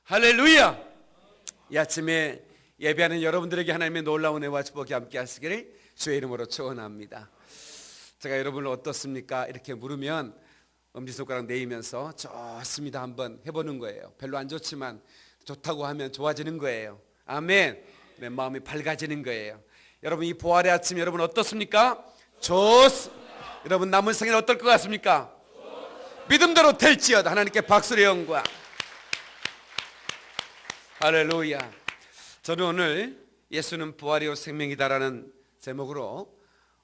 할렐루야! 이 아침에 예배하는 여러분들에게 하나님의 놀라운 은혜와 축복이 함께 하시기를 주의 이름으로 축원합니다. 제가 여러분을 어떻습니까? 이렇게 물으면 엄지손가락 내리면서 좋습니다 한번 해보는 거예요. 별로 안 좋지만 좋다고 하면 좋아지는 거예요. 아멘. 내 마음이 밝아지는 거예요. 여러분, 이 부활의 아침 여러분 어떻습니까? 좋습니다. 여러분, 남은 생일 어떨 것 같습니까? 믿음대로 될지어다. 하나님께 박수의 영광. 할렐루야. 저는 오늘 예수는 부활이요 생명이다라는 제목으로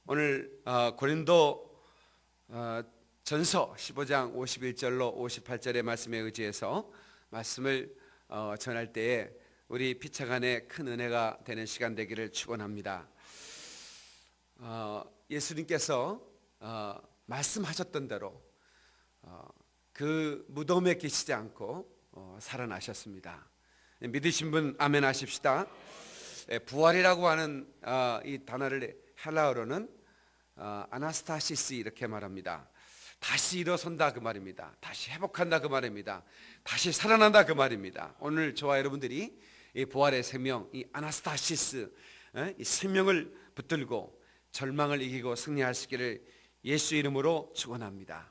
오늘 고린도 전서 15장 51절로 58절의 말씀에 의지해서 말씀을 전할 때에 우리 피차간에 큰 은혜가 되는 시간 되기를 축원합니다. 예수님께서 말씀하셨던 대로 그 무덤에 계시지 않고 살아나셨습니다. 믿으신 분 아멘 하십시다. 부활이라고 하는 이 단어를 헬라어로는 아나스타시스 이렇게 말합니다. 다시 일어선다 그 말입니다. 다시 회복한다 그 말입니다. 다시 살아난다 그 말입니다. 오늘 저와 여러분들이 이 부활의 생명, 이 아나스타시스, 이 생명을 붙들고 절망을 이기고 승리하시기를 예수 이름으로 축원합니다.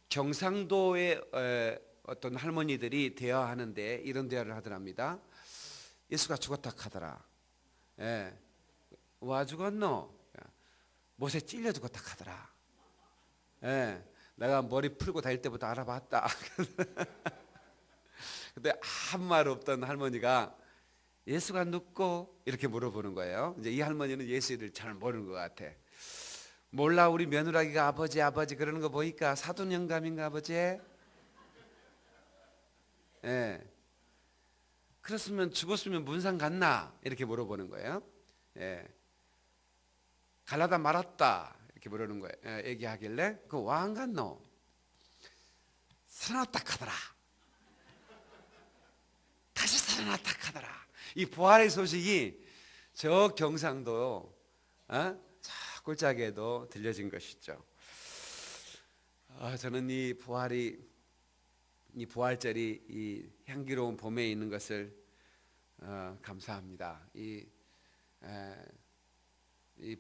경상도의 어떤 할머니들이 대화하는데 이런 대화를 하더랍니다. 예수가 죽었다 하더라. 와 죽었노? 못에 찔려 죽었다 하더라. 내가 머리 풀고 다닐 때부터 알아봤다. 근데 아무 말 없던 할머니가 예수가 눕고 이렇게 물어보는 거예요. 이제 이 할머니는 예수를 잘 모르는 것 같아. 몰라, 우리 며느라기가 아버지 그러는 거 보니까 사돈 영감인가 아버지? 그렇으면 죽었으면 문상 갔나? 이렇게 물어보는 거예요. 갈라다 말았다 이렇게 물어보는 거예요. 얘기하길래 그 왕 갔노? 살아났다 하더라. 다시 살아났다 하더라. 이 부활의 소식이 저 경상도 저 꼴짝에도 들려진 것이죠. 저는 이 부활절이 이 향기로운 봄에 있는 것을 감사합니다. 이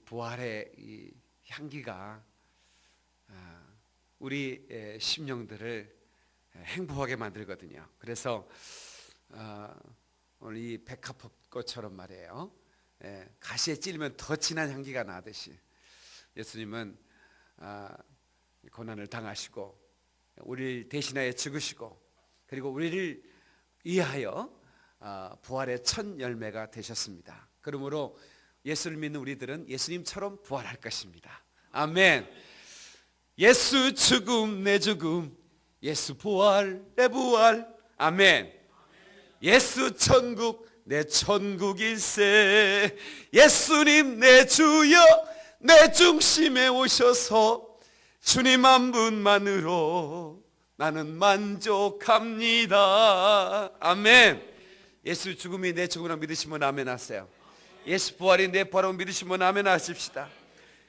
부활의 이 향기가 우리 심령들을 행복하게 만들거든요. 그래서 오늘 이 백합꽃처럼 말이에요. 가시에 찔리면 더 진한 향기가 나듯이 예수님은 고난을 당하시고 우리를 대신하여 죽으시고 그리고 우리를 위하여 부활의 첫 열매가 되셨습니다. 그러므로 예수를 믿는 우리들은 예수님처럼 부활할 것입니다. 아멘. 예수 죽음 내 죽음, 예수 부활 내 부활. 아멘. 예수 천국 내 천국일세, 예수님 내 주여 내 중심에 오셔서 주님 한 분만으로 나는 만족합니다. 아멘. 예수 죽음이 내 죽음이라고 믿으시면 아멘 하세요. 예수 부활이 내 부활이라고 믿으시면 아멘 하십시다.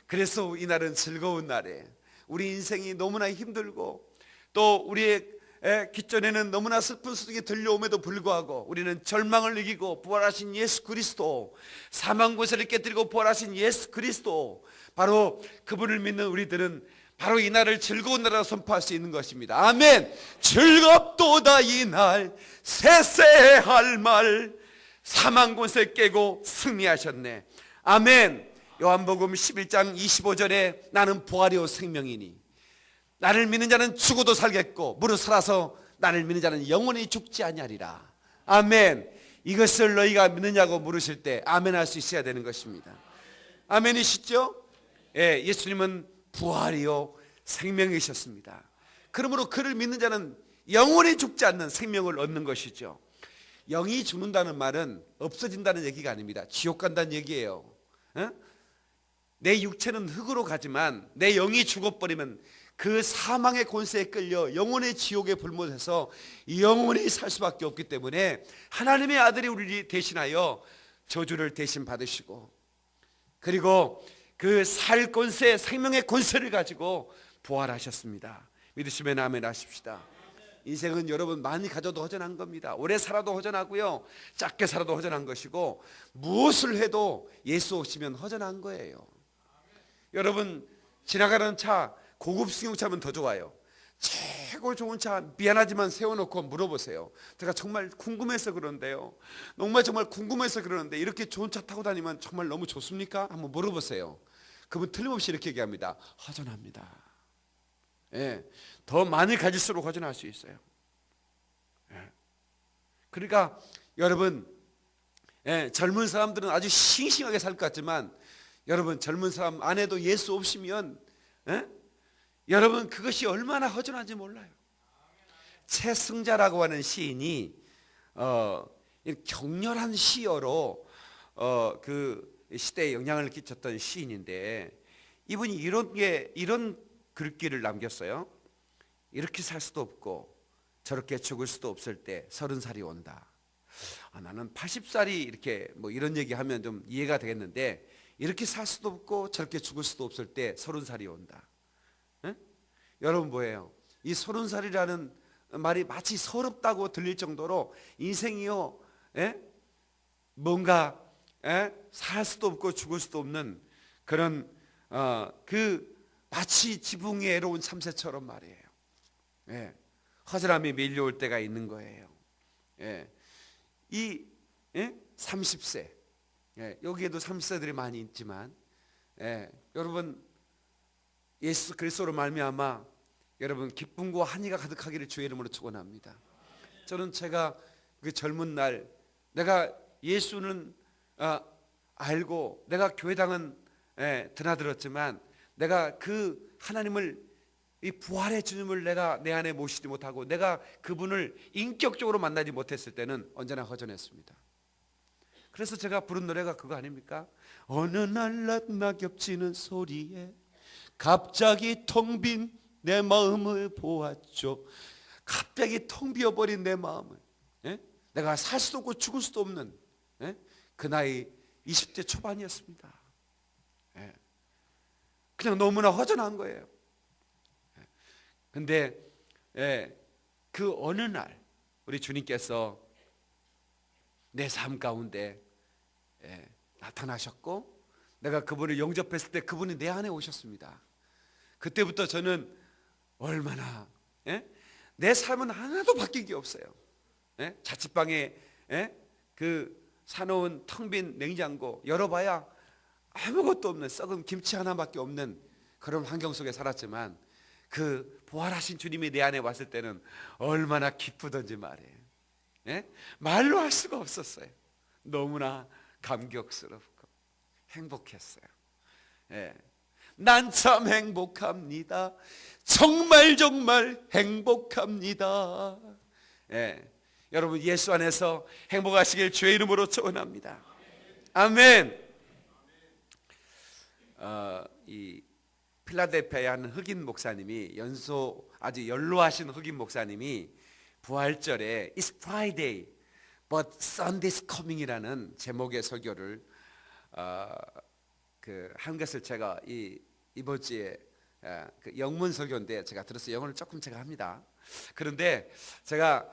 그래서 이날은 즐거운 날이에요. 우리 인생이 너무나 힘들고 또 우리의 기존에는 너무나 슬픈 소식이 들려옴에도 불구하고 우리는 절망을 이기고 부활하신 예수 그리스도, 사망 권세를 깨뜨리고 부활하신 예수 그리스도, 바로 그분을 믿는 우리들은 바로 이 날을 즐거운 날이라고 선포할 수 있는 것입니다. 아멘. 즐겁도다 이날 세세할 말, 사망 권세 깨고 승리하셨네. 아멘. 요한복음 11장 25절에 나는 부활이요 생명이니 나를 믿는 자는 죽어도 살겠고 무릇 살아서 나를 믿는 자는 영원히 죽지 아니하리라. 아멘. 이것을 너희가 믿느냐고 물으실 때 아멘 할 수 있어야 되는 것입니다. 아멘이시죠? 예수님은 부활이요 생명이셨습니다. 그러므로 그를 믿는 자는 영원히 죽지 않는 생명을 얻는 것이죠. 영이 죽는다는 말은 없어진다는 얘기가 아닙니다. 지옥 간다는 얘기예요. 내 육체는 흙으로 가지만 내 영이 죽어버리면 그 사망의 권세에 끌려 영원의 지옥에 불못해서 영원히 살 수밖에 없기 때문에 하나님의 아들이 우리를 대신하여 저주를 대신 받으시고 그리고 그 살 권세, 생명의 권세를 가지고 부활하셨습니다. 믿으시면 아멘 하십시다. 인생은 여러분 많이 가져도 허전한 겁니다. 오래 살아도 허전하고요, 짧게 살아도 허전한 것이고, 무엇을 해도 예수 없이면 허전한 거예요. 여러분, 지나가는 차, 고급 승용차면 더 좋아요. 최고 좋은 차 미안하지만 세워놓고 물어보세요. 제가 정말 궁금해서 그런데요, 정말 궁금해서 그러는데, 이렇게 좋은 차 타고 다니면 정말 너무 좋습니까? 한번 물어보세요. 그분 틀림없이 이렇게 얘기합니다. 허전합니다. 예, 더 많이 가질수록 허전할 수 있어요. 예. 그러니까 여러분, 예, 젊은 사람들은 아주 싱싱하게 살 것 같지만, 여러분, 젊은 사람 안에도 예수 없으면, 예? 여러분, 그것이 얼마나 허전한지 몰라요. 최승자라고 하는 시인이 격렬한 시어로 그 시대에 영향을 끼쳤던 시인인데, 이분이 이런 글귀를 남겼어요. 이렇게 살 수도 없고 저렇게 죽을 수도 없을 때 30살이 온다. 나는 80살이 이렇게 뭐 이런 얘기하면 좀 이해가 되겠는데, 이렇게 살 수도 없고 저렇게 죽을 수도 없을 때 30살이 온다. 에? 여러분, 뭐예요? 이 30살이라는 말이 마치 서럽다고 들릴 정도로 인생이요, 뭔가 살 수도 없고 죽을 수도 없는 그런 그 마치 지붕이 애로운 참새처럼 말이에요. 예, 허전함이 밀려올 때가 있는 거예요. 예, 이 30세, 여기에도 30세들이 많이 있지만, 여러분, 예수 그리스도로 말미암아 여러분 기쁨과 한의가 가득하기를 주의 이름으로 축원합니다. 저는 제가 그 젊은 날, 내가 예수는 알고 내가 교회당은 드나들었지만, 내가 그 하나님을, 이 부활의 주님을 내가 내 안에 모시지 못하고 내가 그분을 인격적으로 만나지 못했을 때는 언제나 허전했습니다. 그래서 제가 부른 노래가 그거 아닙니까? 어느 날 낮 낙엽 치는 소리에 갑자기 텅 빈 내 마음을 보았죠. 갑자기 텅 비어버린 내 마음을, 내가 살 수도 없고 죽을 수도 없는 그 나이 20대 초반이었습니다. 그냥 너무나 허전한 거예요. 근데 그 어느 날 우리 주님께서 내 삶 가운데 나타나셨고, 내가 그분을 영접했을 때 그분이 내 안에 오셨습니다. 그때부터 저는 얼마나 내 삶은 하나도 바뀐 게 없어요. 자취방에 그 사놓은 텅 빈 냉장고 열어봐야 아무것도 없는 썩은 김치 하나밖에 없는 그런 환경 속에 살았지만, 그 부활하신 주님이 내 안에 왔을 때는 얼마나 기쁘던지 말이에요. 말로 할 수가 없었어요. 너무나 감격스럽고 행복했어요. 난 참 행복합니다. 정말 행복합니다. 여러분, 예수 안에서 행복하시길 주의 이름으로 축원합니다. 아멘. 이 필라델피아의 한 흑인 목사님이, 아주 연로하신 흑인 목사님이 부활절에 It's Friday but Sunday's coming이라는 제목의 설교를 한 것을 제가 이번 주에 그 영문 설교인데 제가 들었어요. 영어를 조금 제가 합니다. 그런데 제가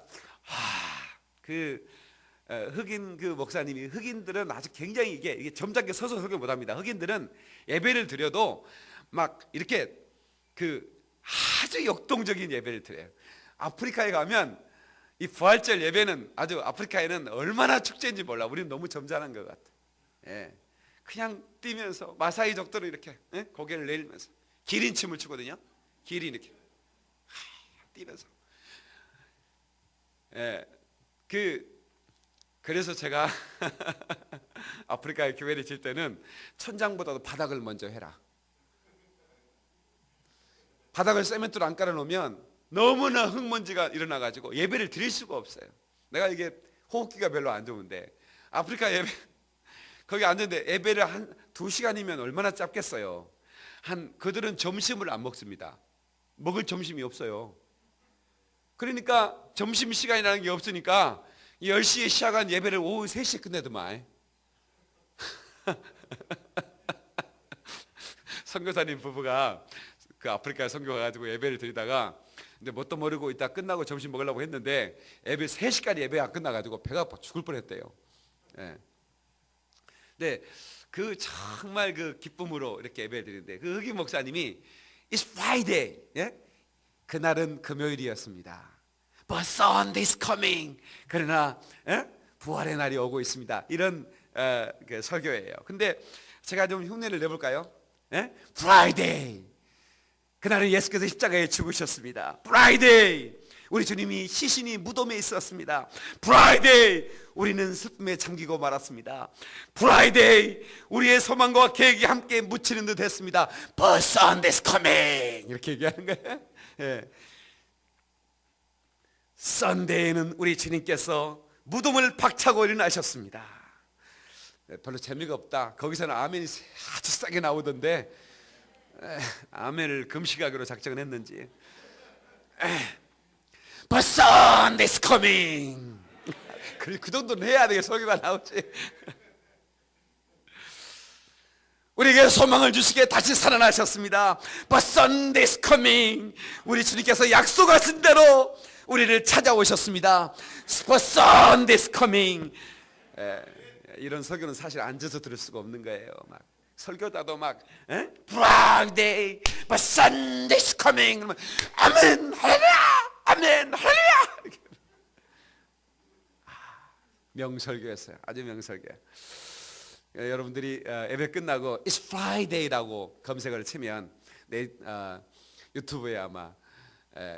흑인 그 목사님이, 흑인들은 아주 굉장히 이게 점잖게 서서 설교 못합니다. 흑인들은 예배를 드려도 막 이렇게 아주 역동적인 예배를 드려요. 아프리카에 가면 이 부활절 예배는 아주, 아프리카에는 얼마나 축제인지 몰라. 우리는 너무 점잖은 것 같아. 그냥 뛰면서 마사이족들은 이렇게 고개를 내리면서 기린춤을 추거든요. 기린 이렇게 뛰면서. 그래서 제가 아프리카에 교회를 질 때는 천장보다도 바닥을 먼저 해라. 바닥을 세멘트로 안 깔아놓으면 너무나 흙먼지가 일어나가지고 예배를 드릴 수가 없어요. 내가 이게 호흡기가 별로 안 좋은데, 아프리카 예배 거기 앉았는데 예배를 한 2시간이면 얼마나 짧겠어요. 그들은 점심을 안 먹습니다. 먹을 점심이 없어요. 그러니까 점심시간이라는 게 없으니까 10시에 시작한 예배를 오후 3시에 끝내더만. 선교사님 부부가 그 아프리카에 선교 가가지고 예배를 드리다가 근데 뭣도 모르고 이따 끝나고 점심 먹으려고 했는데 예배 3시까지 예배 안 끝나가지고 배가 아파 죽을 뻔했대요. 예. 근데 그 정말 그 기쁨으로 이렇게 예배를 드리는데 그 흑임 목사님이 It's Friday. 예? 그날은 금요일이었습니다. But Sunday's coming. 그러나 부활의 날이 오고 있습니다. 이런 그 설교예요. 근데 제가 좀 흉내를 내볼까요? Friday. 그날은 예수께서 십자가에 죽으셨습니다. Friday. 우리 주님이 시신이 무덤에 있었습니다. Friday. 우리는 슬픔에 잠기고 말았습니다. Friday. 우리의 소망과 계획이 함께 묻히는 듯 했습니다. But Sunday's coming. 이렇게 얘기하는 거예요. 예. Sunday에는 우리 주님께서 무덤을 박차고 일어나셨습니다. 별로 재미가 없다. 거기서는 아멘이 아주 싸게 나오던데 아멘을 금식하기로 작정을 했는지 But Sunday's coming. 그 정도는 해야 되게 설교가 나오지. 우리에게 소망을 주시기에 다시 살아나셨습니다. But Sunday's coming. 우리 주님께서 약속하신 대로 우리를 찾아오셨습니다. But Sunday's coming. 이런 설교는 사실 앉아서 들을 수가 없는 거예요. 막 설교자도 막 Friday, but Sunday's coming. 그러면 아멘, 할렐루야, 아멘, 할렐루야. 명설교였어요. 아주 명설교. 여러분들이 예배 끝나고 It's Friday라고 검색을 치면 유튜브에 아마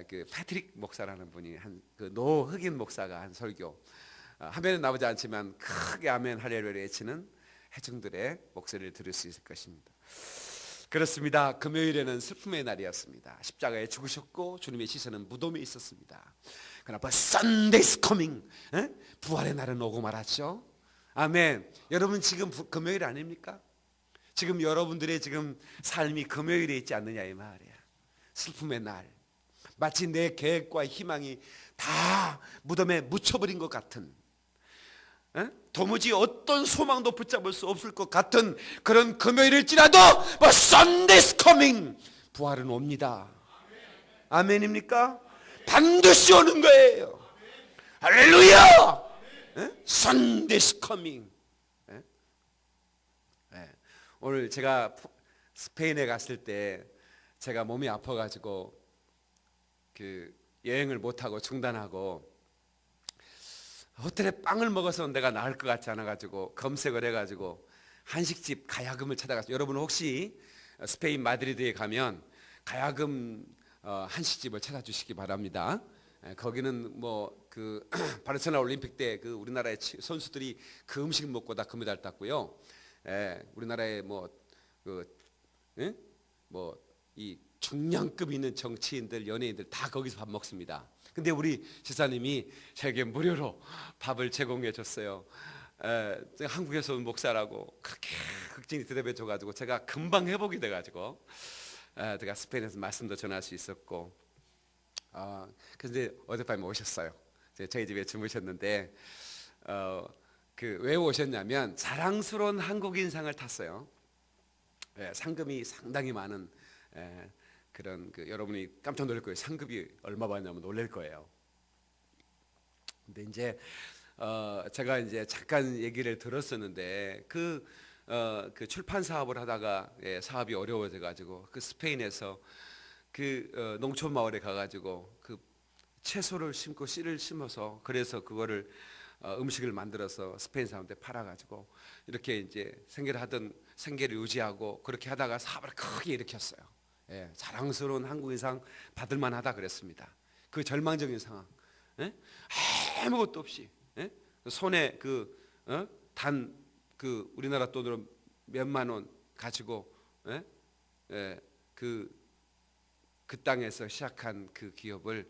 그 패트릭 목사라는 분이 그 노흑인 목사가 한 설교 화면에 나오지 않지만 크게 아멘 할렐루야 외치는 회중들의 목소리를 들을 수 있을 것입니다. 그렇습니다. 금요일에는 슬픔의 날이었습니다. 십자가에 죽으셨고 주님의 시선은 무덤에 있었습니다. 그러나 But Sunday's coming. 부활의 날은 오고 말았죠. 아멘. 여러분 지금 금요일 아닙니까? 지금 여러분들의 지금 삶이 금요일에 있지 않느냐 이 말이야. 슬픔의 날. 마치 내 계획과 희망이 다 무덤에 묻혀버린 것 같은, 도무지 어떤 소망도 붙잡을 수 없을 것 같은 그런 금요일일지라도 But Sunday's coming. 부활은 옵니다. 아멘입니까? 반드시 오는 거예요. 할렐루야. Sunday's coming. 오늘 제가 스페인에 갔을 때 제가 몸이 아파가지고 그 여행을 못하고 중단하고 호텔에 빵을 먹어서 내가 나을 것 같지 않아가지고 검색을 해가지고 한식집 가야금을 찾아갔어요. 여러분 혹시 스페인 마드리드에 가면 가야금 한식집을 찾아주시기 바랍니다. 거기는 뭐 그 바르셀로나 올림픽 때 그 우리나라의 선수들이 그 음식을 먹고 다 금메달 땄고요. 우리나라의 이 중량급 있는 정치인들, 연예인들 다 거기서 밥 먹습니다. 근데 우리 지사님이 저에게 무료로 밥을 제공해 줬어요. 한국에서 온 목사라고 그렇게 극진히 대접해 줘가지고 제가 금방 회복이 돼가지고 제가 스페인에서 말씀도 전할 수 있었고, 근데 어젯밤에 오셨어요. 저희 집에 주무셨는데 왜 오셨냐면 자랑스러운 한국인상을 탔어요. 상금이 상당히 많은 그런 여러분이 깜짝 놀랄 거예요. 상급이 얼마 받냐면 놀랄 거예요. 근데 이제 제가 이제 잠깐 얘기를 들었었는데 그 출판 사업을 하다가 사업이 어려워져 가지고 그 스페인에서 그 농촌 마을에 가가지고 그 채소를 심고 씨를 심어서 그래서 그거를 음식을 만들어서 스페인 사람한테 팔아가지고 이렇게 이제 생계를 유지하고 그렇게 하다가 사업을 크게 일으켰어요. 자랑스러운 한국인상 받을만하다 그랬습니다. 그 절망적인 상황, 아무것도 없이 손에 우리나라 돈으로 몇만 원 가지고 그 땅에서 시작한 그 기업을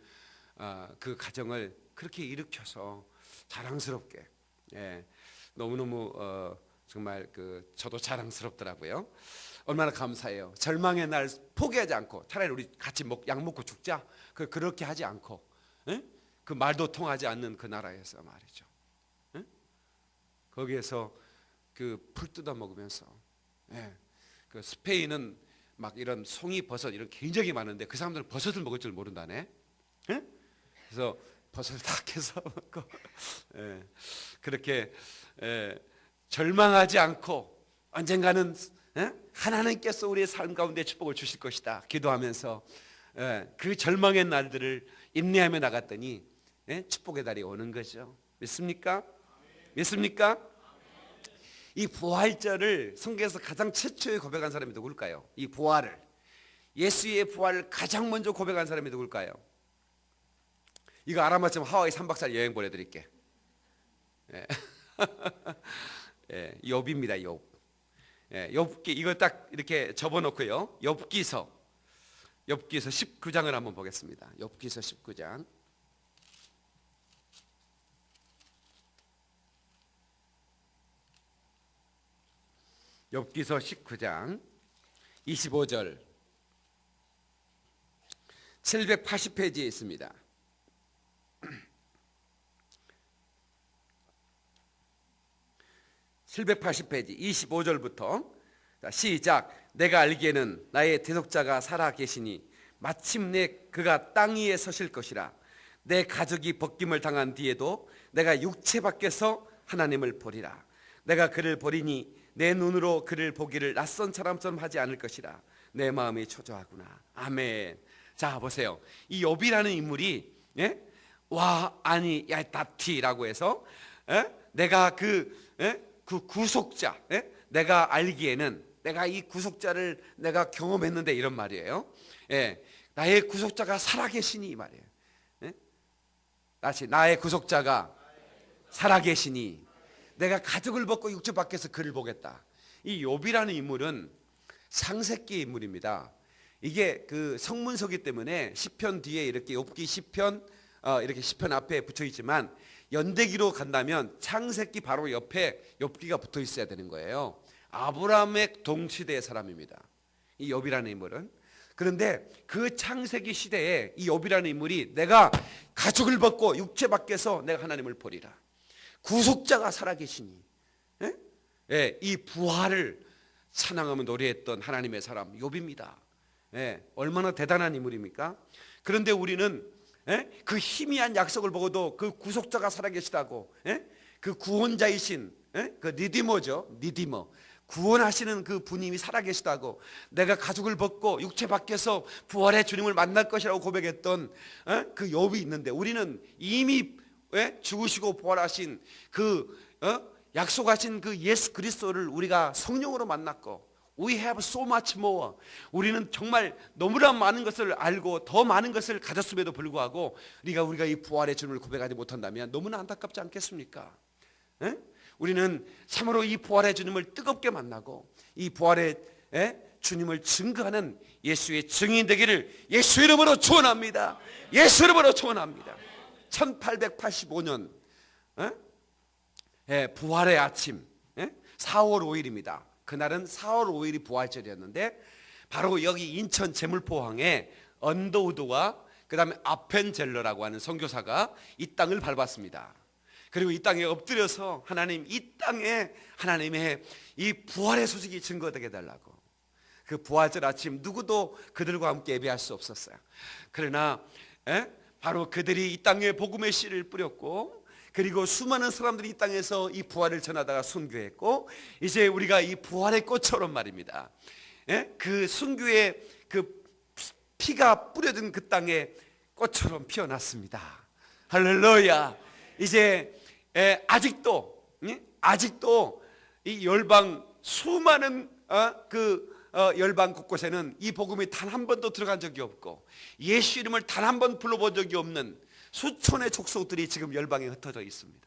그 가정을 그렇게 일으켜서 자랑스럽게 너무너무 정말 저도 자랑스럽더라고요. 얼마나 감사해요. 절망의 날 포기하지 않고 차라리 우리 같이 약 먹고 죽자. 그렇게 하지 않고 그 말도 통하지 않는 그 나라에서 말이죠. 거기에서 그 풀 뜯어 먹으면서 그 스페인은 막 이런 송이 버섯 이런 굉장히 많은데 그 사람들은 버섯을 먹을 줄 모른다네. 예? 그래서 버섯을 다 캐서 먹고 예, 그렇게 절망하지 않고 언젠가는 하나님께서 우리의 삶 가운데 축복을 주실 것이다 기도하면서 그 절망의 날들을 인내하며 나갔더니 축복의 달이 오는 거죠. 믿습니까? 믿습니까? 이 부활절을 성경에서 가장 최초에 고백한 사람이 누굴까요? 이 부활을, 예수의 부활을 가장 먼저 고백한 사람이 누굴까요? 이거 알아맞히면 하와이 3박 4일 여행 보내드릴게. 욥입니다. 욥. 욥기 이거 딱 이렇게 접어놓고요. 욥기서 19장을 한번 보겠습니다. 욥기서 19장. 욥기서 19장 25절 780페이지에 있습니다. (780페이지) 25절부터 시작. 내가 알기에는 나의 대속자가 살아 계시니 마침내 그가 땅 위에 서실 것이라. 내 가족이 벗김을 당한 뒤에도 내가 육체 밖에서 하나님을 보리라. 내가 그를 보리니 내 눈으로 그를 보기를 낯선 사람처럼 하지 않을 것이라. 내 마음이 초조하구나. 아멘. 자 보세요. 이 욥이라는 인물이 와 아니 야다티라고 해서 내가 그 구속자, 내가 알기에는 내가 이 구속자를 내가 경험했는데 이런 말이에요. 나의 구속자가 살아계시니 이 말이에요. 다시 나의 구속자가 살아계시니 내가 가죽을 벗고 육체 밖에서 그를 보겠다. 이 욥이라는 인물은 창세기 인물입니다. 이게 그 성문서기 때문에 시편 뒤에 이렇게 욥기 시편 이렇게 시편 앞에 붙여 있지만 연대기로 간다면 창세기 바로 옆에 욥기가 붙어 있어야 되는 거예요. 아브라함의 동시대의 사람입니다. 이 욥이라는 인물은. 그런데 그 창세기 시대에 이 욥이라는 인물이 내가 가죽을 벗고 육체 밖에서 내가 하나님을 보리라. 구속자가 살아계시니 이 부활을 찬양하며 노래했던 하나님의 사람 욥입니다. 얼마나 대단한 인물입니까? 그런데 우리는 그 희미한 약속을 보고도 그 구속자가 살아계시다고 그 구원자이신 그 리디머죠. 리디머 구원하시는 그 분님이 살아계시다고 내가 가죽을 벗고 육체 밖에서 부활의 주님을 만날 것이라고 고백했던 그 욥이 있는데 우리는 이미 죽으시고 부활하신 그 약속하신 그 예수 그리스도를 우리가 성령으로 만났고 We have so much more. 우리는 정말 너무나 많은 것을 알고 더 많은 것을 가졌음에도 불구하고 우리가 이 부활의 주님을 고백하지 못한다면 너무나 안타깝지 않겠습니까? 우리는 참으로 이 부활의 주님을 뜨겁게 만나고 이 부활의 주님을 증거하는 예수의 증인 되기를 예수 이름으로 축원합니다. 예수 이름으로 축원합니다. 1885년 부활의 아침 4월 5일입니다. 그날은 4월 5일이 부활절이었는데 바로 여기 인천 제물포항에 언더우드와 그 다음에 아펜젤러라고 하는 선교사가 이 땅을 밟았습니다. 그리고 이 땅에 엎드려서 하나님 이 땅에 하나님의 이 부활의 소식이 증거되게 해달라고. 그 부활절 아침 누구도 그들과 함께 예배할 수 없었어요. 그러나 바로 그들이 이 땅에 복음의 씨를 뿌렸고 그리고 수많은 사람들이 이 땅에서 이 부활을 전하다가 순교했고 이제 우리가 이 부활의 꽃처럼 말입니다. 그 순교의 그 피가 뿌려진 그 땅에 꽃처럼 피어났습니다. 할렐루야. 이제 아직도 이 열방 수많은 열방 곳곳에는 이 복음이 단 한 번도 들어간 적이 없고 예수 이름을 단 한 번 불러본 적이 없는 수천의 족속들이 지금 열방에 흩어져 있습니다.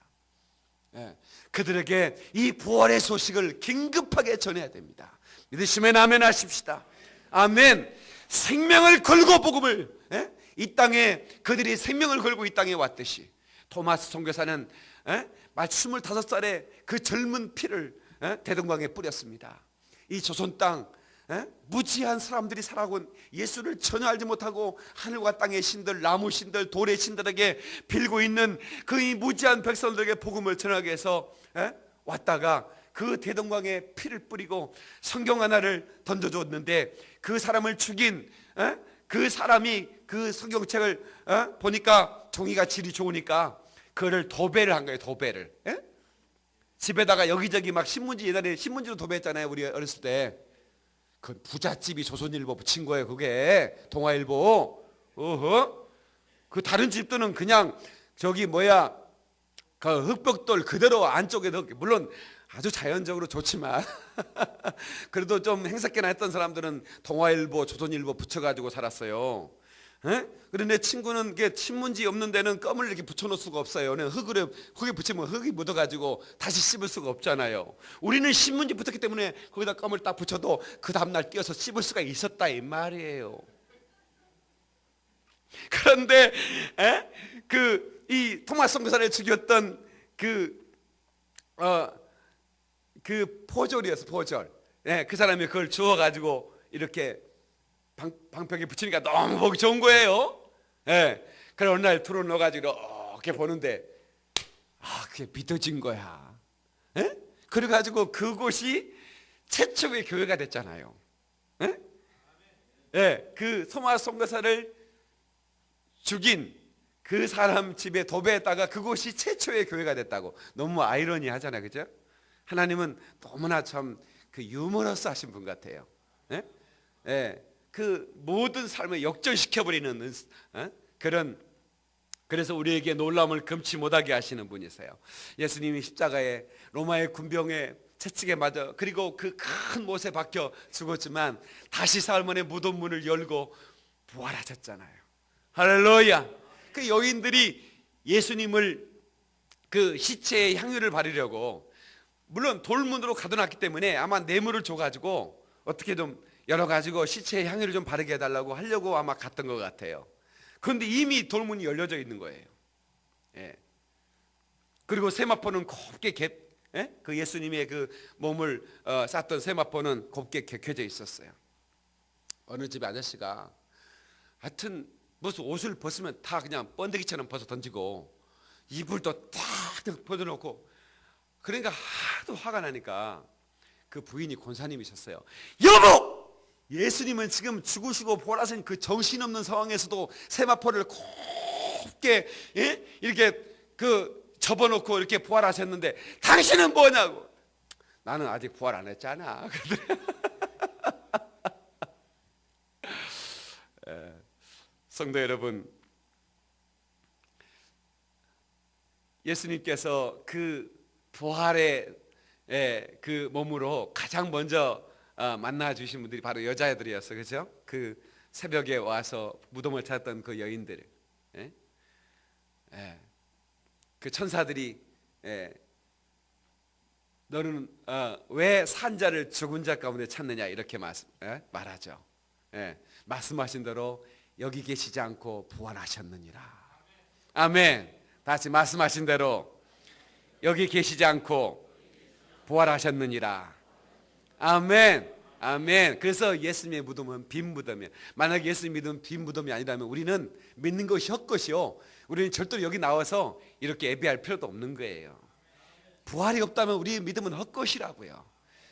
그들에게 이 부활의 소식을 긴급하게 전해야 됩니다. 믿으시면 아멘 하십시다. 아멘. 생명을 걸고 복음을 이 땅에 그들이 생명을 걸고 이 땅에 왔듯이 토마스 선교사는 25살에 그 젊은 피를 대동강에 뿌렸습니다. 이 조선 땅 무지한 사람들이 살아온 예수를 전혀 알지 못하고 하늘과 땅의 신들, 나무 신들, 돌의 신들에게 빌고 있는 그 이 무지한 백성들에게 복음을 전하기 위해서 왔다가 그 대동강에 피를 뿌리고 성경 하나를 던져줬는데 그 사람을 죽인 그 사람이 그 성경책을 보니까 종이가 질이 좋으니까 그거를 도배를 한 거예요. 도배를. 예? 집에다가 여기저기 막 신문지, 옛날에 신문지로 도배했잖아요. 우리 어렸을 때. 그 부잣집이 조선일보 붙인 거예요. 그게 동아일보. 어허. 그 다른 집들은 그냥 저기 뭐야 그 흙벽돌 그대로 안쪽에 넣게, 물론 아주 자연적으로 좋지만 그래도 좀 행색계나 했던 사람들은 동아일보, 조선일보 붙여가지고 살았어요. 에? 그런데 내 친구는 신문지 없는 데는 껌을 이렇게 붙여놓을 수가 없어요. 흙에 붙이면 흙이 묻어가지고 다시 씹을 수가 없잖아요. 우리는 신문지 붙었기 때문에 거기다 껌을 딱 붙여도 그 다음날 띄어서 씹을 수가 있었다 이 말이에요. 그런데 이 토마스 선교사를 죽였던 그 포졸이었어. 포졸. 그 사람이 그걸 주워가지고 이렇게 방벽에 붙이니까 너무 보기 좋은 거예요. 그래 어느 날 들어 넣어가지고 이렇게 보는데 그게 믿어진 거야. 그래가지고 그곳이 최초의 교회가 됐잖아요. 그 토마스 선교사를 죽인 그 사람 집에 도배했다가 그곳이 최초의 교회가 됐다고. 너무 아이러니하잖아요, 그죠? 하나님은 너무나 참 그 유머러스 하신 분 같아요. 그 모든 삶을 역전시켜버리는 그런, 그래서 우리에게 놀라움을 금치 못하게 하시는 분이세요. 예수님이 십자가에 로마의 군병에 채찍에 맞아 그리고 그 큰 못에 박혀 죽었지만 다시 살문의 무덤 문을 열고 부활하셨잖아요. 할렐루야. 그 여인들이 예수님을 그 시체의 향유를 바르려고, 물론 돌문으로 가둬놨기 때문에 아마 뇌물을 줘가지고 어떻게 좀 열어가지고 시체의 향유를 좀 바르게 해달라고 하려고 아마 갔던 것 같아요. 그런데 이미 돌문이 열려져 있는 거예요. 그리고 세마포는 곱게 그 예수님의 그 몸을 쌌던 세마포는 곱게 격혀져 있었어요. 어느 집의 아저씨가 하여튼 무슨 옷을 벗으면 다 그냥 번데기처럼 벗어 던지고 이불도 딱 벗어놓고, 그러니까 하도 화가 나니까 그 부인이 권사님이셨어요. 여보! 예수님은 지금 죽으시고 부활하신 그 정신없는 상황에서도 세마포를 곱게 이렇게 접어놓고 이렇게 부활하셨는데 당신은 뭐냐고. 나는 아직 부활 안 했잖아. 성도 여러분, 예수님께서 그 부활의 그 몸으로 가장 먼저 만나 주신 분들이 바로 여자애들이었어요. 그렇죠? 그 새벽에 와서 무덤을 찾았던 그 여인들, 그 천사들이 너는 왜 산자를 죽은 자 가운데 찾느냐 이렇게 말하죠. 말씀하신 대로 여기 계시지 않고 부활하셨느니라. 아멘. 다시 말씀하신 대로 여기 계시지 않고 부활하셨느니라. 아멘. 아멘. 그래서 예수님의 무덤은 빈 무덤이에요. 만약 예수님 믿으면 빈 무덤이 아니라면 우리는 믿는 것이 헛것이요, 우리는 절대로 여기 나와서 이렇게 예배할 필요도 없는 거예요. 부활이 없다면 우리의 믿음은 헛것이라고요.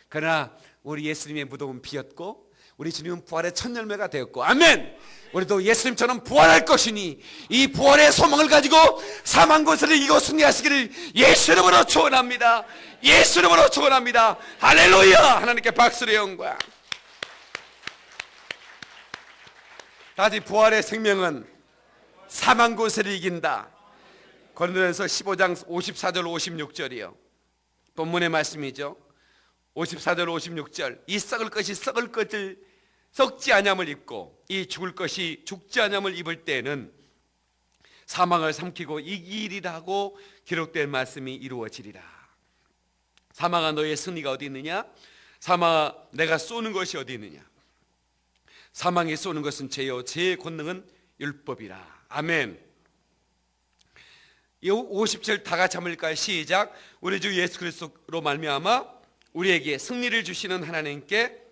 그러나 우리 예수님의 무덤은 비었고 우리 주님은 부활의 첫 열매가 되었고, 아멘. 우리도 예수님처럼 부활할 것이니 이 부활의 소망을 가지고 사망 권세를 이기고 승리하시기를 예수 이름으로 축원합니다. 예수 이름으로 축원합니다. 할렐루야. 하나님께 박수를 영광. 다시 부활의 생명은 사망 권세를 이긴다. 고린도전서 15장 54절 56절이요. 본문의 말씀이죠. 54절 56절. 이 썩을 것이 썩을 것을 썩지 아니함을 입고 이 죽을 것이 죽지 아니함을 입을 때는 사망을 삼키고 이기리라고 기록된 말씀이 이루어지리라. 사망아 너의 승리가 어디 있느냐? 사망아 내가 쏘는 것이 어디 있느냐? 사망이 쏘는 것은 죄요 죄의 권능은 율법이라. 아멘. 이 50절 다 같이 한번 읽을까요? 시작. 우리 주 예수 그리스도로 말미암아 우리에게 승리를 주시는 하나님께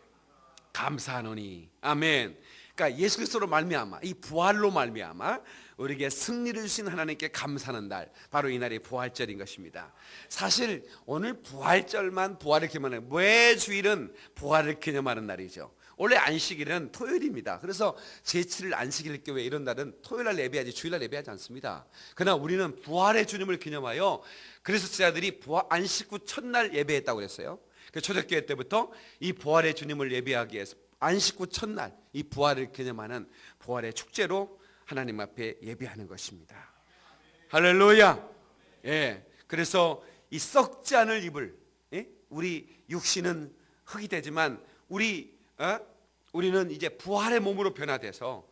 감사하노니. 아멘. 그러니까 예수 그리스도로 말미암아, 이 부활로 말미암아 우리에게 승리를 주신 하나님께 감사하는 날, 바로 이 날이 부활절인 것입니다. 사실 오늘 부활절만 부활을 기념하는, 왜 주일은 부활을 기념하는 날이죠. 원래 안식일은 토요일입니다. 그래서 제7일 안식일 교회 이런 날은 토요일날 예배하지 주일날 예배하지 않습니다. 그러나 우리는 부활의 주님을 기념하여 그래서 제자들이 안식 후 첫날 예배했다고 그랬어요. 초대교회 때부터 이 부활의 주님을 예배하기 위해서 안식 후 첫날 이 부활을 기념하는 부활의 축제로 하나님 앞에 예배하는 것입니다. 할렐루야. 예. 그래서 이 썩지 않을 이불, 예? 우리 육신은 흙이 되지만 우리는 이제 부활의 몸으로 변화돼서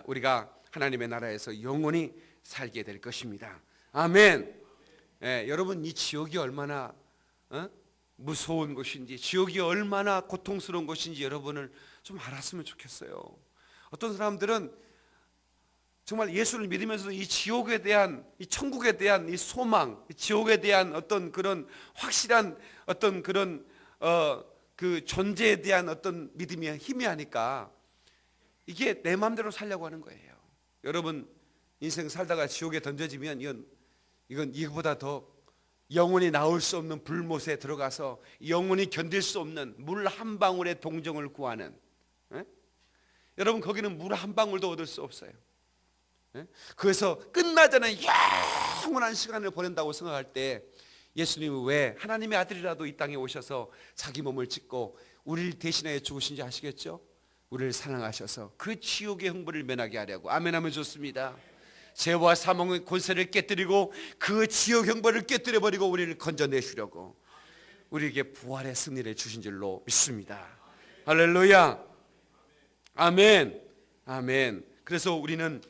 우리가 하나님의 나라에서 영원히 살게 될 것입니다. 아멘. 예, 여러분 이 지옥이 얼마나 무서운 곳인지, 지옥이 얼마나 고통스러운 곳인지 여러분을 좀 알았으면 좋겠어요. 어떤 사람들은 정말 예수를 믿으면서도 이 지옥에 대한, 이 천국에 대한 이 소망, 이 지옥에 대한 어떤 그런 확실한 어떤 그런 그 존재에 대한 어떤 믿음이 희미하니까 이게 내 마음대로 살려고 하는 거예요. 여러분 인생 살다가 지옥에 던져지면 이건 이거보다 더 영원히 나올 수 없는 불못에 들어가서 영원히 견딜 수 없는 물 한 방울의 동정을 구하는, 여러분 거기는 물 한 방울도 얻을 수 없어요. 그래서 끝나자는 영원한 시간을 보낸다고 생각할 때 예수님은 왜 하나님의 아들이라도 이 땅에 오셔서 자기 몸을 찢고 우리를 대신하여 죽으신지 아시겠죠? 우리를 사랑하셔서 그 지옥의 흥분을 면하게 하려고. 아멘 하면 좋습니다. 죄와 사망의 권세를 깨뜨리고 그 지옥 형벌을 깨뜨려버리고 우리를 건져내시려고 우리에게 부활의 승리를 주신 줄로 믿습니다. 할렐루야. 아멘. 아멘. 그래서 우리는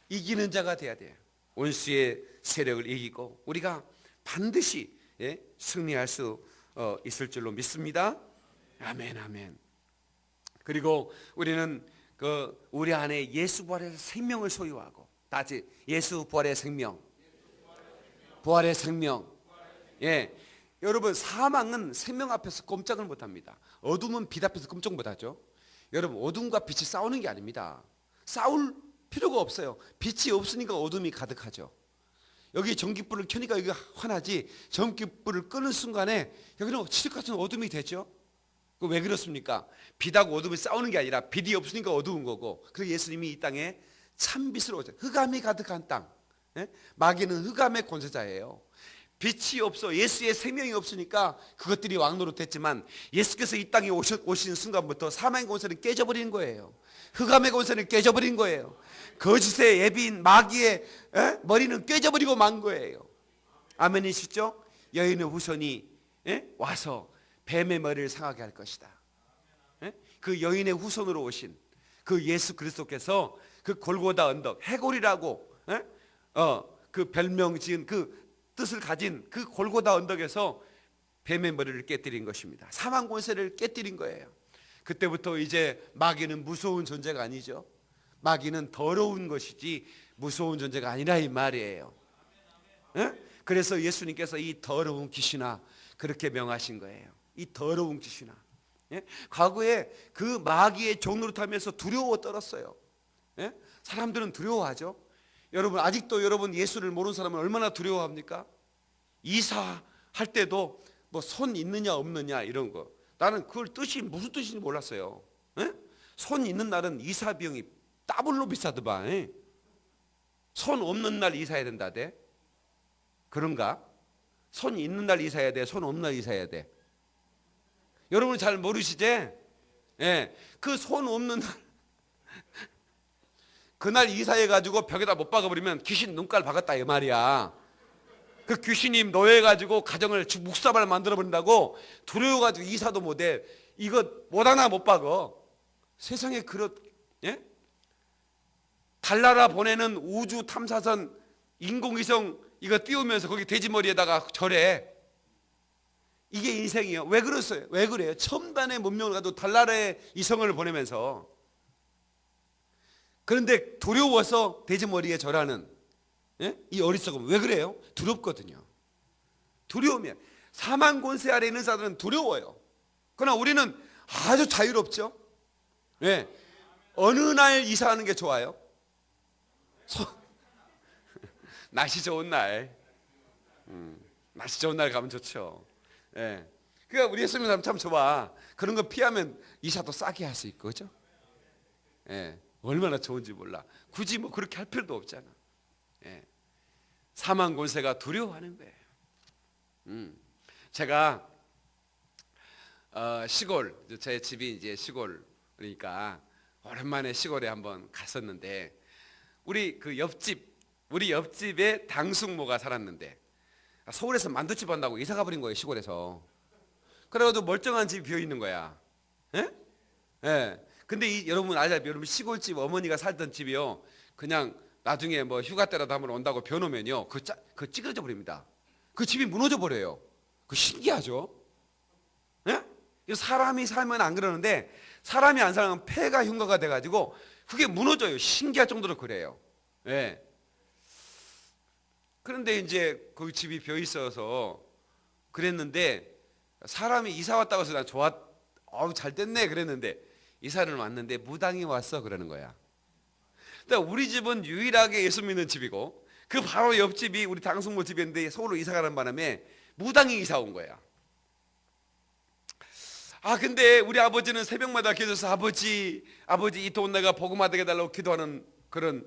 이기는 자가 돼야 돼요. 원수의 세력을 이기고 우리가 반드시 승리할 수 있을 줄로 믿습니다. 아멘. 아멘. 그리고 우리는 우리 안에 예수 부활의 생명을 소유하고, 다시 예수 부활의 생명, 부활의 생명. 예, 여러분 사망은 생명 앞에서 꼼짝을 못합니다. 어둠은 빛 앞에서 꼼짝 못하죠. 여러분 어둠과 빛이 싸우는 게 아닙니다. 싸울 필요가 없어요. 빛이 없으니까 어둠이 가득하죠. 여기 전깃불을 켜니까 여기가 환하지, 전깃불을 끄는 순간에 여기는 칠흑 같은 어둠이 되죠. 왜 그렇습니까? 빛하고 어둠이 싸우는 게 아니라 빛이 없으니까 어두운 거고, 그래서 예수님이 이 땅에 참빛으로 오죠. 흑암이 가득한 땅. 마귀는 흑암의 권세자예요. 빛이 없어, 예수의 생명이 없으니까 그것들이 왕노릇했지만 예수께서 이 땅에 오신 순간부터 사망의 권세는 깨져버린 거예요. 흑암의 권세는 깨져버린 거예요. 거짓의 예비인 마귀의 머리는 깨져버리고 만 거예요. 아멘이시죠? 여인의 후손이 와서 뱀의 머리를 상하게 할 것이다. 그 여인의 후손으로 오신 그 예수 그리스도께서 그 골고다 언덕, 해골이라고 그 별명 지은 그 뜻을 가진 그 골고다 언덕에서 뱀의 머리를 깨뜨린 것입니다. 사망 권세를 깨뜨린 거예요. 그때부터 이제 마귀는 무서운 존재가 아니죠. 마귀는 더러운 것이지 무서운 존재가 아니라 이 말이에요. 그래서 예수님께서 이 더러운 귀신아 그렇게 명하신 거예요. 이 더러운 귀신아. 과거에 그 마귀의 종노릇하면서 두려워 떨었어요. 사람들은 두려워하죠. 여러분 아직도 여러분 예수를 모르는 사람은 얼마나 두려워합니까? 이사할 때도 뭐 손 있느냐 없느냐 이런 거, 나는 그걸 뜻이 무슨 뜻인지 몰랐어요. 손 있는 날은 이사 비용이 더블로 비싸더만. 손 없는 날 이사해야 된다대. 그런가? 손 있는 날 이사해야 돼, 손 없는 날 이사해야 돼? 여러분 잘 모르시지? 그 손 없는 날 그날 이사해가지고 벽에다 못 박아버리면 귀신 눈깔 박았다 이 말이야. 그 귀신이 노예가지고 가정을 묵사발 만들어버린다고 두려워가지고 이사도 못해. 이거 못하나 못 박아. 세상에 달나라 보내는 우주 탐사선 인공위성 이거 띄우면서 거기 돼지머리에다가 절해. 이게 인생이에요. 왜 그랬어요? 왜 그래요? 첨단의 문명을 가도 달나라에 이성을 보내면서. 그런데 두려워서 돼지머리에 절하는 이 어리석음, 왜 그래요? 두렵거든요. 두려우면 사망 권세 아래 있는 자들은 두려워요. 그러나 우리는 아주 자유롭죠. 어느 날 이사하는 게 좋아요? 날씨 좋은 날, 날씨 좋은 날 가면 좋죠. 그러니까 우리 예수 믿는 사람 참 좋아. 그런 거 피하면 이사도 싸게 할 수 있고, 그죠? 예, 얼마나 좋은지 몰라. 굳이 뭐 그렇게 할 필요도 없잖아. 예, 사망 권세가 두려워하는 거예요. 제가 시골, 제 집이 이제 시골, 그러니까 오랜만에 시골에 한번 갔었는데 우리 옆집에 당숙모가 살았는데 서울에서 만두집 한다고 이사 가버린 거예요, 시골에서. 그래가지고 멀쩡한 집이 비어 있는 거야. 예? 예. 근데 여러분 알다시피 여러분 시골집 어머니가 살던 집이요, 그냥 나중에 뭐 휴가 때라도 한번 온다고 벼놓으면요, 그 찌그러져 버립니다. 그 집이 무너져 버려요. 그 신기하죠? 예? 사람이 살면 안 그러는데 사람이 안 살면 폐가 흉가가 돼가지고 그게 무너져요. 신기할 정도로 그래요. 예. 그런데 이제 그 집이 비어 있어서 그랬는데 사람이 이사 왔다고 해서 난 잘 됐네 그랬는데 이사를 왔는데 무당이 왔어 그러는 거야. 그러니까 우리 집은 유일하게 예수 믿는 집이고 그 바로 옆집이 우리 당숙모 집이었는데 서울로 이사 가는 바람에 무당이 이사 온 거야. 근데 우리 아버지는 새벽마다 기도해서 아버지 이 돈 내가 복음화되게 달라고 기도하는 그런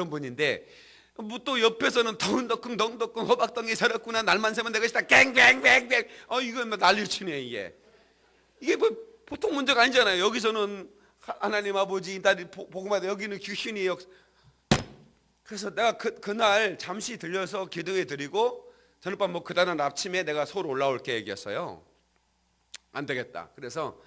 분인데, 뭐 또 옆에서는 덩덕쿵 호박덩이 서렸구나, 날만 새면 내 것이다 갱갱갱갱. 이거 난리를 치네. 이게 뭐 보통 문제가 아니잖아요. 여기서는 하나님 아버지 딸이 복음화돼, 여기는 귀신이에요. 그래서 내가 그날 잠시 들려서 기도해 드리고 저녁밤 뭐 그다음 아침에 내가 서울 올라올 계획이었어요. 안 되겠다. 그래서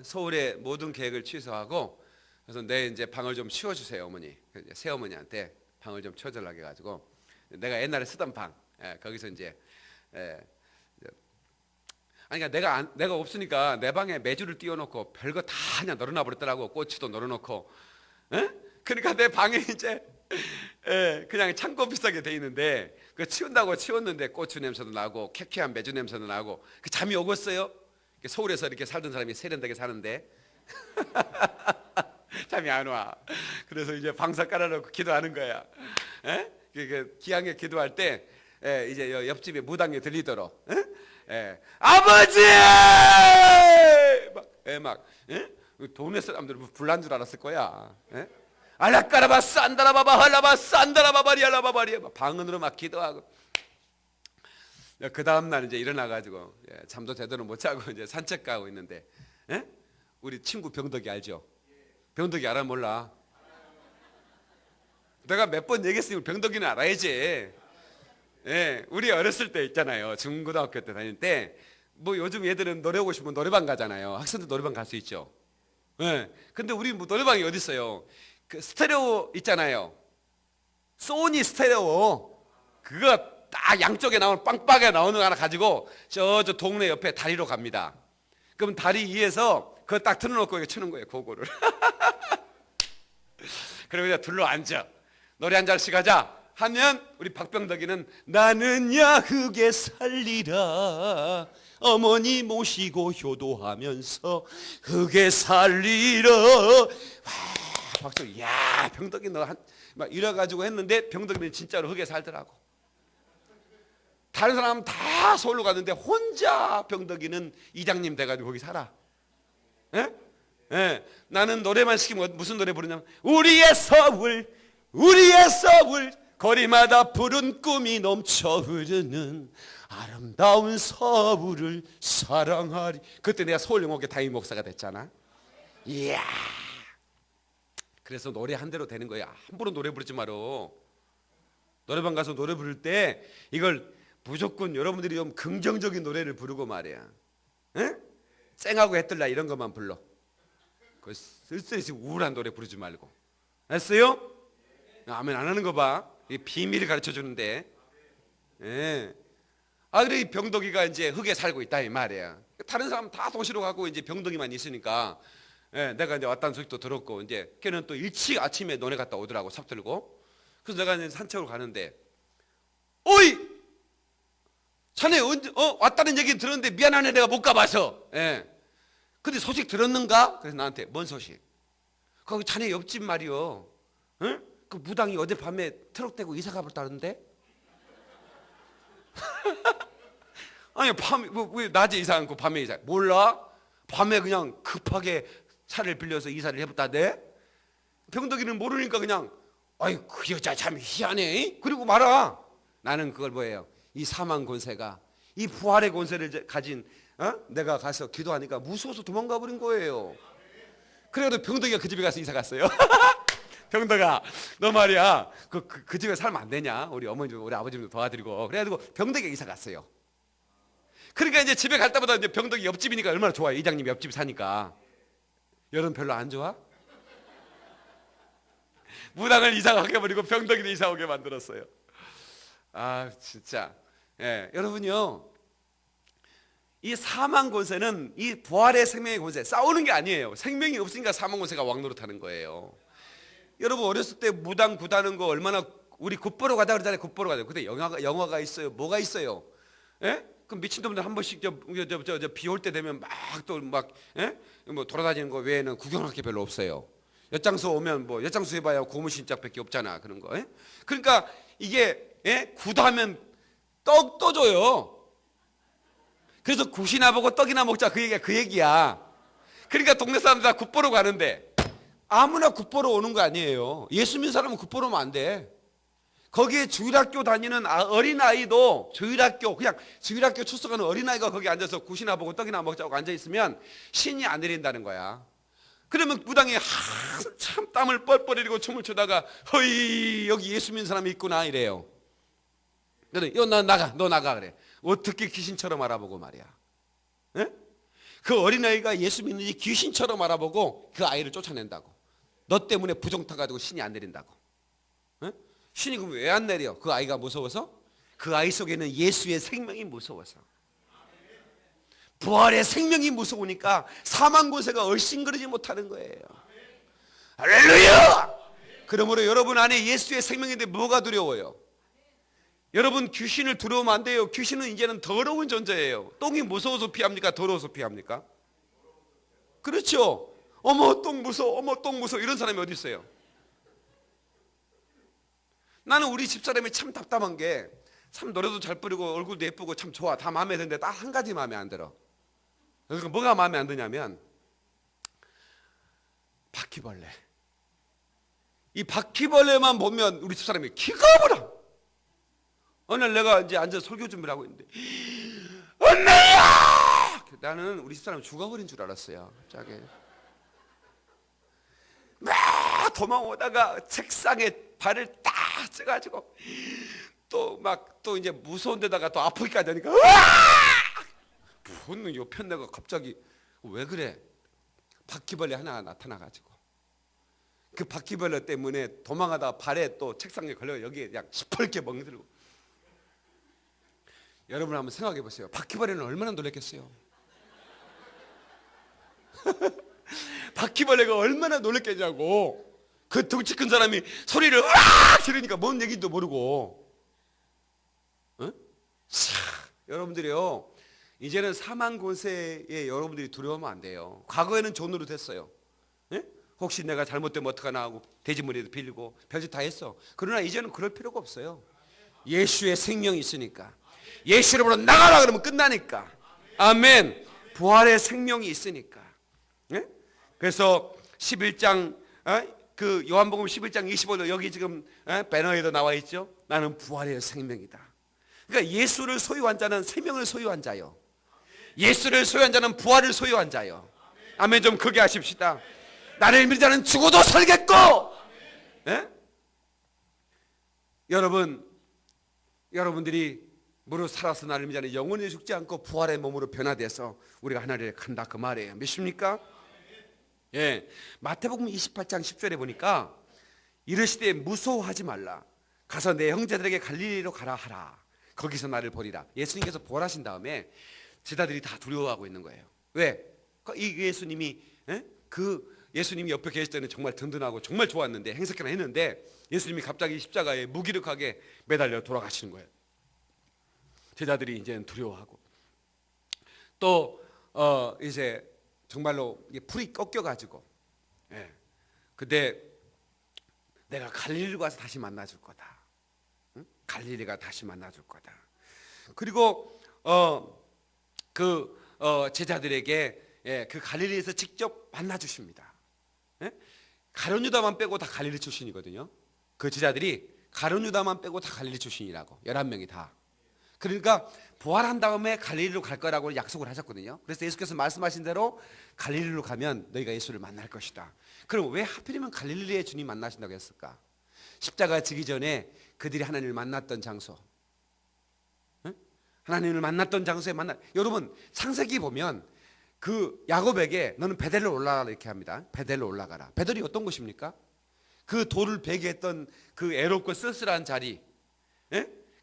서울의 모든 계획을 취소하고, 그래서 내 이제 방을 좀 치워주세요 어머니. 새어머니한테 방을 좀 치워달라고 해가지고 내가 옛날에 쓰던 방, 거기서 이제 그러니까 내가 없으니까 내 방에 매주를 띄워놓고 별거 다 그냥 널어놔 버렸더라고. 꼬치도 널어놓고. 그러니까 내 방에 이제 그냥 창고 비슷하게 돼 있는데 그 치운다고 치웠는데 고추 냄새도 나고 쾌쾌한 매주 냄새도 나고 그 잠이 오겠어요? 서울에서 이렇게 살던 사람이 세련되게 사는데 잠이 안 와. 그래서 이제 방석 깔아놓고 기도하는 거야. 기왕에 기도할 때 이제 옆집에 무당이 들리도록 아버지! 동네 사람들은 불난 줄 알았을 거야. 알라까라바 산다라바바 할라바 산다라바바리 할라바바리 방언으로 막 기도하고. 그 다음 날 이제 일어나가지고 잠도 제대로 못 자고 이제 산책 가고 있는데 우리 친구 병덕이 알죠? 병덕이 알아 몰라? 내가 몇 번 얘기했으니 병덕이는 알아야지. 우리 어렸을 때 있잖아요. 중고등학교 때 다닐 때 뭐 요즘 애들은 노래 오고 싶으면 노래방 가잖아요. 학생들 노래방 갈 수 있죠. 근데 우리 뭐 노래방이 어디 있어요? 그 스테레오 있잖아요. 소니 스테레오. 그거 딱 양쪽에 나오는 빵빵하게 나오는 거 하나 가지고 저 동네 옆에 다리로 갑니다. 그럼 다리 위에서 그거 딱 틀어놓고 이렇게 치는 거예요. 그거를. 그리고 이제 둘러 앉아. 노래 한 잔씩 하자 하면 우리 박병덕이는 나는 야흑에 살리라 어머니 모시고 효도하면서 흑에 살리라. 박수. 야, 병덕이 너 막 이래가지고 했는데 병덕이는 진짜로 흑에 살더라고. 다른 사람은 다 서울로 갔는데 혼자 병덕이는 이장님 돼가지고 거기 살아. 나는 노래만 시키면 무슨 노래 부르냐면 우리의 서울 거리마다 푸른 꿈이 넘쳐 흐르는 아름다운 서울을 사랑하리. 그때 내가 서울영옥의 담임 목사가 됐잖아. 이야. 그래서 노래 한 대로 되는 거야. 함부로 노래 부르지 마라. 노래방 가서 노래 부를 때 이걸 무조건 여러분들이 좀 긍정적인 노래를 부르고 말이야. 쌩하고 해뜰라 이런 것만 불러. 그 쓸쓸히 우울한 노래 부르지 말고. 알았어요? 아멘 안 하는 거 봐. 이 비밀을 가르쳐 주는데. 그래 이 병덕이가 이제 흙에 살고 있다 이 말이야. 다른 사람 다 도시로 가고 이제 병덕이만 있으니까 내가 이제 왔다는 소식도 들었고 이제 걔는 또 일찍 아침에 너네 갔다 오더라고 삽들고. 그래서 내가 이제 산책으로 가는데 오이 자네 언제 왔다는 얘기 들었는데 미안하네 내가 못 가봐서. 근데 소식 들었는가? 그래서 나한테 뭔 소식? 거기 자네 옆집 말이요. 그 무당이 어젯밤에 트럭 대고 이사 가버렸다는데? 아니 밤에 왜 낮에 이사 않고 밤에 이사? 몰라? 밤에 그냥 급하게 차를 빌려서 이사를 해봤다대. 병덕이는 모르니까 그냥 아이 그 여자 참 희한해. 그리고 말아. 나는 그걸 뭐예요? 이 사망 권세가 이 부활의 권세를 가진 내가 가서 기도하니까 무서워서 도망가 버린 거예요. 그래도 병덕이가 그 집에 가서 이사 갔어요. 병덕아, 너 말이야 그 집에 살면 안 되냐? 우리 어머니도 우리 아버지도 도와드리고 그래가지고 병덕이가 이사 갔어요. 그러니까 이제 집에 갈 때마다 이제 병덕이 옆집이니까 얼마나 좋아요. 이장님 옆집 사니까. 여름 별로 안 좋아? 무당을 이사 가게 버리고 병덕이도 이사 오게 만들었어요. 아 진짜. 예, 여러분요. 이 사망 권세는 이 부활의 생명의 권세, 싸우는 게 아니에요. 생명이 없으니까 사망 권세가 왕노릇하는 거예요. 여러분 어렸을 때 무당 구다는 거 얼마나 우리 굿보러 가자 그러잖아요. 굿보러 가자. 근데 영화가 있어요. 뭐가 있어요? 예? 그럼 미친놈들 한 번씩 비 올 때 되면 막 또 막 뭐 돌아다니는 거 외에는 구경할 게 별로 없어요. 엿장수 오면 뭐 엿장수 해봐야 고무신짝밖에 없잖아 그런 거. 그러니까 이게 구다하면 떡 떠줘요. 그래서 굿이나 보고 떡이나 먹자 그 얘기야 그 얘기야. 그러니까 동네 사람들 다 굿보러 가는데 아무나 굿보러 오는 거 아니에요. 예수 믿는 사람은 굿보러 오면 안 돼. 거기에 주일학교 다니는 어린아이도 그냥 주일학교 출석하는 어린아이가 거기 앉아서 굿이나 보고 떡이나 먹자고 앉아있으면 신이 안 내린다는 거야. 그러면 무당이 한참 땀을 뻘뻘 흘리고 춤을 추다가 허이 여기 예수 믿는 사람이 있구나 이래요. 그래 너 나가 그래. 어떻게 귀신처럼 알아보고 말이야. 에? 그 어린아이가 예수 믿는지 귀신처럼 알아보고 그 아이를 쫓아낸다고. 너 때문에 부정 타가지고 신이 안 내린다고. 에? 신이 그럼 왜 안 내려? 그 아이가 무서워서? 그 아이 속에는 예수의 생명이 무서워서. 부활의 생명이 무서우니까 사망 권세가 얼씬거리지 못하는 거예요. 할렐루야! 그러므로 여러분 안에 예수의 생명인데 뭐가 두려워요? 여러분 귀신을 두려우면 안 돼요. 귀신은 이제는 더러운 존재예요. 똥이 무서워서 피합니까? 더러워서 피합니까? 그렇죠. 어머 똥 무서워 이런 사람이 어디 있어요? 나는 우리 집사람이 참 답답한 게 참 노래도 잘 부르고 얼굴도 예쁘고 참 좋아. 다 마음에 드는데 딱 한 가지 마음에 안 들어. 그러니까 뭐가 마음에 안 드냐면 바퀴벌레. 이 바퀴벌레만 보면 우리 집사람이 기가 막혀. 어느 날 내가 이제 앉아서 설교 준비를 하고 있는데 언니야! 나는 우리 집사람이 죽어버린 줄 알았어요. 갑자기 막 도망오다가 책상에 발을 딱 쪄가지고 또 이제 무서운 데다가 또 아프기까지 하니까 무슨 옆에 내가 갑자기 왜 그래? 바퀴벌레 하나 나타나가지고 그 바퀴벌레 때문에 도망하다 발에 또 책상에 걸려 여기에 그냥 시뻘게 멍들고. 여러분 한번 생각해 보세요. 바퀴벌레는 얼마나 놀랐겠어요? 바퀴벌레가 얼마나 놀랐겠냐고. 그 덩치 큰 사람이 소리를 으악 지르니까 뭔 얘기인지도 모르고. 자, 여러분들이요 이제는 사망 권세에 여러분들이 두려우면 안 돼요. 과거에는 존으로 됐어요. 혹시 내가 잘못되면 어떡하나 하고 돼지머리도 빌리고 별짓 다 했어. 그러나 이제는 그럴 필요가 없어요. 예수의 생명이 있으니까. 예수로부터 나가라 그러면 끝나니까. 아멘. 부활의 생명이 있으니까. 그래서 11장 그 요한복음 11장 25절 여기 지금 배너에도 나와 있죠. 나는 부활의 생명이다. 그러니까 예수를 소유한 자는 생명을 소유한 자요. 예수를 소유한 자는 부활을 소유한 자요. 아멘. 좀 크게 하십시다. 나를 믿는 자는 죽어도 살겠고. 여러분들이 무릇 살아서 나를 믿는 자는 영원히 죽지 않고 부활의 몸으로 변화돼서 우리가 하나님을 간다 그 말이에요. 믿습니까? 예. 마태복음 28장 10절에 보니까 이르시되 무서워하지 말라. 가서 내 형제들에게 갈릴리로 가라 하라. 거기서 나를 보리라. 예수님께서 부활하신 다음에 제자들이 다 두려워하고 있는 거예요. 왜? 이 예수님이 예수님이 옆에 계실 때는 정말 든든하고 정말 좋았는데 행색이나 했는데 예수님이 갑자기 십자가에 무기력하게 매달려 돌아가시는 거예요. 제자들이 이제는 두려워하고 또 이제 정말로 풀이 꺾여가지고 근데 내가 갈릴리 가서 다시 만나줄 거다. 갈릴리가 다시 만나줄 거다. 그리고 제자들에게 그 갈릴리에서 직접 만나 주십니다. 가룟 유다만 빼고 다 갈릴리 출신이거든요. 그 제자들이 가룟 유다만 빼고 다 갈릴리 출신이라고, 11명이 다. 그러니까 부활한 다음에 갈릴리로 갈 거라고 약속을 하셨거든요. 그래서 예수께서 말씀하신 대로 갈릴리로 가면 너희가 예수를 만날 것이다. 그럼 왜 하필이면 갈릴리에 주님 만나신다고 했을까? 십자가 지기 전에 그들이 하나님을 만났던 장소, 하나님을 만났던 장소에 여러분 창세기 보면 그 야곱에게 너는 베델로 올라가라 이렇게 합니다. 베델로 올라가라. 베델이 어떤 곳입니까? 그 돌을 베게 했던 그 애롭고 쓸쓸한 자리,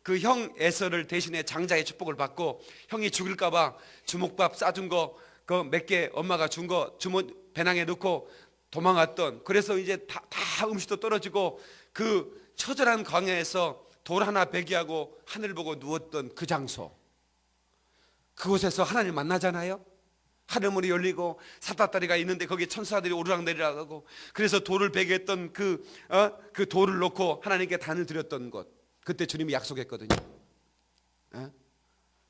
그 형 에서를 대신해 장자의 축복을 받고 형이 죽을까봐 주먹밥 싸준 거 그 몇 개 엄마가 준 거 주먹 배낭에 넣고 도망갔던, 그래서 이제 다 음식도 떨어지고 그 처절한 광야에서 돌 하나 베기하고 하늘 보고 누웠던 그 장소, 그곳에서 하나님 만나잖아요. 하늘문이 열리고 사다다리가 있는데 거기에 천사들이 오르락내리락하고, 그래서 돌을 베게 했던 그 돌을 놓고 하나님께 단을 드렸던 곳, 그때 주님이 약속했거든요.